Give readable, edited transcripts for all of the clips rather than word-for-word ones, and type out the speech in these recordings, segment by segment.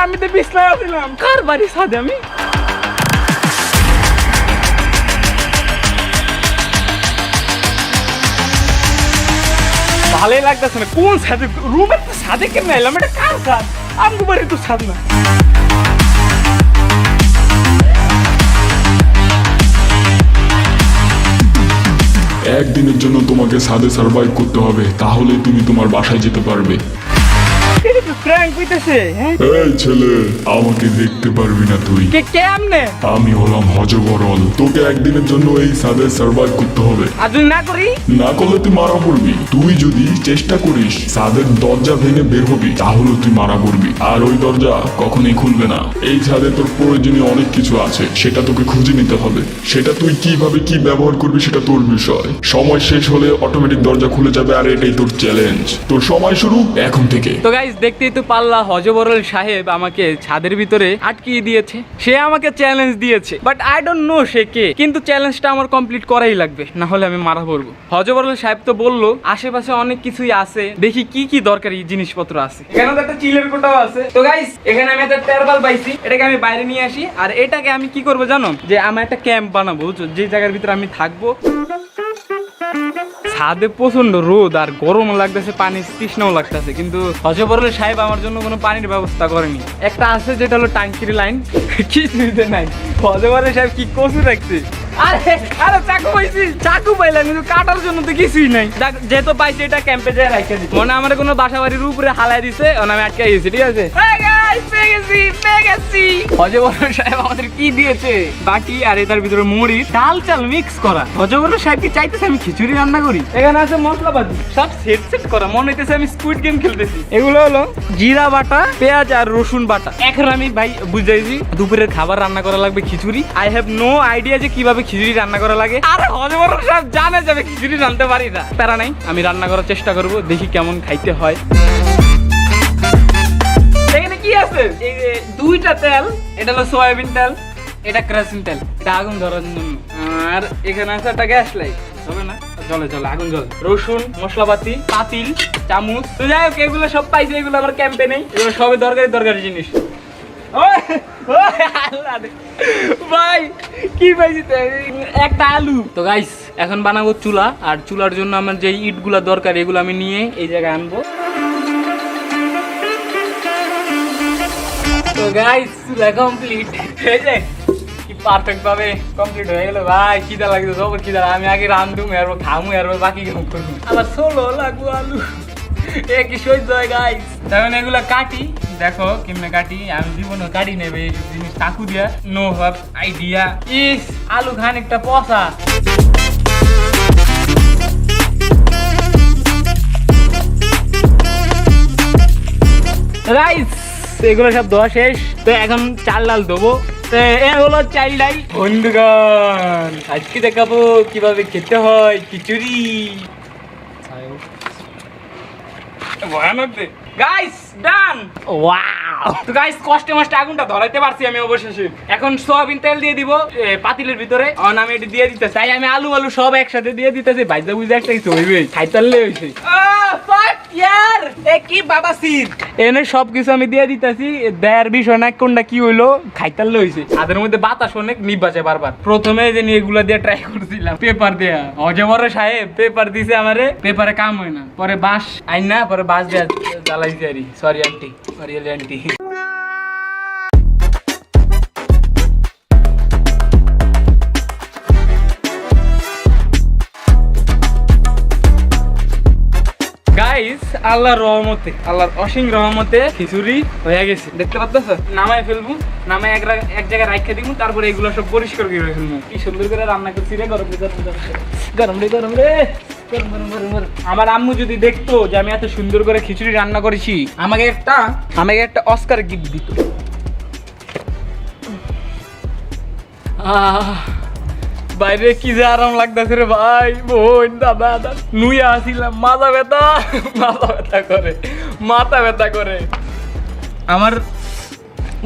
আমি তো বিছনায় আছিলাম। কার বাড়ি ছাদে আমি? ভালোই লাগতেছে না। কোন ছাদে? রুমের তো ছাদে কেন এলাম? এটা কার ছাদ? আমগো বাড়ি তো ছাদ না। একদিনের জন্য তোমাকে ছাদে সার্ভাইভ করতে হবে, তাহলে তুমি তোমার বাসায় যেতে পারবে। এটা তো প্র্যাঙ্ক হইতেছে। হ্যাঁ এই ছেলে, আমাকে দেখতে পারবি না তুই। কেমনে? আমি হলাম হজবরল। তোকে একদিনের জন্য এই ছাদে সার্ভাইভ করতে হবে। আর যদি না করি? না করলে তুই মারা পড়বি। তুই যদি চেষ্টা করিস ছাদের দরজা ভেঙে বের হবি, তাহলে তুই মারা পড়বি। আর ওই দরজা কখনোই খুলবে না। এই ছাদে তোর প্রয়োজনীয় অনেক কিছু আছে, সেটা তোকে খুঁজে নিতে হবে। সেটা তুই কিভাবে কি ব্যবহার করবি সেটা তোর বিষয়। সময় শেষ হলে অটোমেটিক দরজা খুলে যাবে, আর এটাই তোর চ্যালেঞ্জ। তোর সময় শুরু এখন থেকে। তো গাইস, দেখতেই তো পাল্লা, হজবরল সাহেব আমাকে ছাদের ভিতরে আটকিয়ে দিয়েছে। সে আমাকে চ্যালেঞ্জ দিয়েছে, বাট আই ডোন্ট নো সে কে। কিন্তু চ্যালেঞ্জটা আমার কমপ্লিট করাই লাগবে, না হলে আমি মারা পড়বো। হজবরল সাহেব তো বললো আশেপাশে অনেক কিছুই আছে, দেখি কি কি দরকারি জিনিসপত্র আছে। এখানে তো একটা চিলের কোটাও আছে। তো গাইস, এখানে আমি একটা টারবাল পাইছি, এটাকে আমি বাইরে নিয়ে আসি। আর এটাকে আমি কি করবো জানো? যে আমি একটা ক্যাম্প বানাবো, যে জায়গার ভিতরে আমি থাকবো। ছাদে প্রচন্ড রোদ আর গরম লাগতেছে, পানি তৃষ্ণাও লাগতেছে, কিন্তু হজবরল সাহেব আমার জন্য কোনো পানির ব্যবস্থা করেনি। একটা আছে যেটা হলো টাঙ্কির লাইন, কিছুতে নাই। হজবরল সাহেব কি কচু রাখছে। আরে আরে চাকু পাইছি, চাকু পাইলাম কিন্তু কাটার জন্য তো কিছুই নাই। যেহেতু পাইছি এটা ক্যাম্পে যায় রাখতে দিই। মনে আমার কোনো বাসা বাড়ির উপরে হালাই দিছে, আমি আটকে গেছি। ঠিক আছে, হজবরল সাহেব আমাদের কি দিয়েছে? বাটি আর এটার ভিতরে মুড়ি, ডাল চাল মিক্স করা। হজবরল সাহেব কি চাইতেছে আমি খিচুড়ি রান্না করি? এখানে আছে মশলাপাতি, সব সেট করা। মনে হইতেছে আমি স্কুইড গেম খেলতেছি। এগুলো হলো জিরা বাটা, পেঁয়াজ আর রসুন বাটা। এখন আমি ভাই বুঝাইছি দুপুরের খাবার রান্না করা লাগবে খিচুড়ি। আই হ্যাভ নো আইডিয়া যে কিভাবে খিচুড়ি রান্না করা লাগে। আর হজবরল সাহেব জানে যাবে খিচুড়ি রান্নাতে পারি না। প্যারা নাই, আমি রান্না করার চেষ্টা করব, দেখি কেমন খাইতে হয়। এখানে কি আছে? এই যে দুইটা তেল, এটা হলো সয়াবিন তেল, এটা কেরোসিন তেল, এটা আগুন ধরার জন্য। আর এখানে আছে একটা গ্যাস লাইট। হবে না? চলে চলে, আগুন জ্বলে। রসুন, মশলাপাতি, পাতিল, চামচ। তো যাই হোক, এগুলো সব পাইছে, এগুলো আমার ক্যাম্পে নেই। এগুলো সবই দরকারি জিনিস। ভাই কি পাইছি? একটা আলু। তো গাইস, এখন বানাবো চুলা। আর চুলার জন্য আমার যে ইট গুলা দরকার, এগুলো আমি নিয়ে এই জায়গায় আনবো। তো গাইস, চুলা কমপ্লিট। এই যে কি পারফেক্ট ভাবে কমপ্লিট হয়ে গেল। ভাই খিদা লাগছে, সবার খিদা। আমি আগে রান্ধুম, এরপর খামু, এরপর বাকি কাম করবো। আবার ষোলো লাগবো আলু। এ কি সহ্য হয় গাইস? তখন এগুলা কাটি, দেখো কেমনে কাটি। আমি জীবনে কাটি নেবে এই জিনিস চাকু দিয়া। No have idea. ইস, আলু খানিকটা পচা। রাইস এগুলো সব দেওয়া শেষ। তো এখন চাল ডাল দেবো। এ হলো চাল ডাল। বন্ধুগণ, আজকে দেখাবো কিভাবে খেতে হয় খিচুড়ি। গাইস ডান। ওয়াও। তো গাইস, কষ্টে মষ্টে আগুনটা ধরাইতে পারছি আমি অবশেষে। এখন সয়াবিন তেল দিয়ে দিব পাতিলের ভিতরে। আমি এটা দিয়ে দিতেছি। তাই আমি আলু সব একসাথে দিয়ে দিতেছি। ভাইজা বুঝে একটা কিছু হইবে, খাইতারলে হইছে। কি বাবা সির, এনে সবকিছু আমি দিয়ে দিতেছি। দেয়ার বিষয় না, কোনটা কি হইলো খাইতারলে হইছে। তাদের মধ্যে বাতাস অনেক নিবাসে বারবার। প্রথমে যে এগুলা দিয়ে ট্রাই করছিলাম পেপার দেয়া। হজবরল সাহেব পেপার দিছে আমারে, পেপারে কাম হয় না। পরে বাঁশ আইন না, পরে বাঁশ দেয়া জ্বালাইছি আরি। Sorry aunty, sorry aunty. Guys, আল্লাহর রহমতে, আল্লাহর অসীম রহমতে খিচুড়ি হয়ে গেছে। দেখতে পাচ্ছ? নামায় ফেলবো, নামায় এক জায়গায় রাখতে দিব। তারপরে এগুলো সব পরিষ্কার করে ফেলবো। কি সুন্দর করে রান্না করছি রে। গরম রে গরম রে গরম রে। আমার আম্মু যদি দেখতো যে আমি এত সুন্দর করে খিচুড়ি রান্না করেছি, আমাকে একটা অস্কার গিফট দিত। বাইরে কি যে আরাম লাগতেছে রে ভাই, বোন, দাদা। নুইয়া আসিলাম, মাথা ব্যথা করে। আমার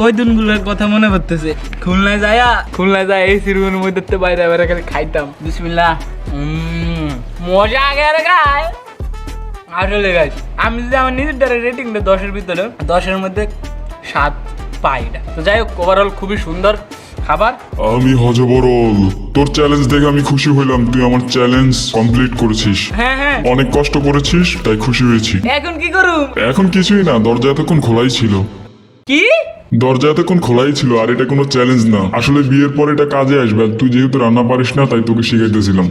ওই দিনগুলোর কথা মনে পড়তেছে। খুলনায় যায় এই সিরুনের মধ্যে বাইরে বাইরে খালি খাইতাম। বিসমিল্লাহ, মজা আগে রে গায়। আসলে গাইস, আমি যদি আমার নিজের রেটিংটা 10-এর ভিতরে, 10-এর মধ্যে 7 পাই এটা। তো যাই হোক, ওভারঅল খুবই সুন্দর খাবার। আমি হজবরল, তোর চ্যালেঞ্জ দেখে আমি খুশি হইলাম। তুই আমার চ্যালেঞ্জ কমপ্লিট করেছিস, হ্যাঁ হ্যাঁ। অনেক কষ্ট করেছিস, তাই খুশি হয়েছি। এখন কি করুম? এখন কিছুই না, দরজা এতক্ষণ খোলাই ছিল। কি? দরজা এতক্ষণ খোলাই ছিল, আর এটা কোনো চ্যালেঞ্জ না। আসলে বিয়ের পর এটা কাজে আসবে, আর তুই যেহেতু রান্না পারিস না তাই তোকে শিখাইতেছিলাম।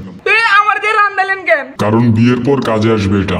আমার দিয়ে রান্দালেন কেন? কারণ বিয়ের পর কাজে আসবে এটা।